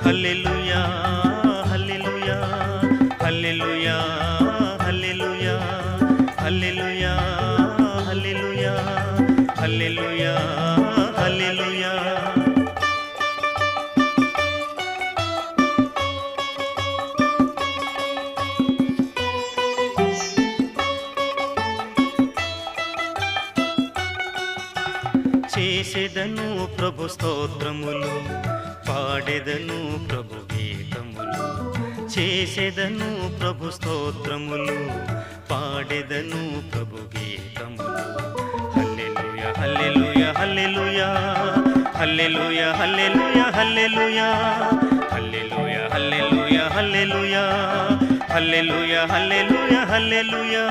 హల్లెలూయా హల్లెలూయా హల్లెలూయా హల్లెలూయా హల్లెలూయా హల్లెలూయా హల్లెలూయా హల్లెలూయా. చేసెదను ప్రభు స్తోత్రములు, పాడెదను ప్రభు గీతములు. చేసెదను ప్రభు స్తోత్రములు, పాడెదను ప్రభు గీతములు. హల్లెలూయా హల్లెలూయా హల్లెలూయా హల్లెలూయా హల్లెలూయా హల్లెలూయా హల్లెలూయా హల్లెలూయా హల్లెలూయా హల్లెలూయా హల్లెలూయా హల్లెలూయా.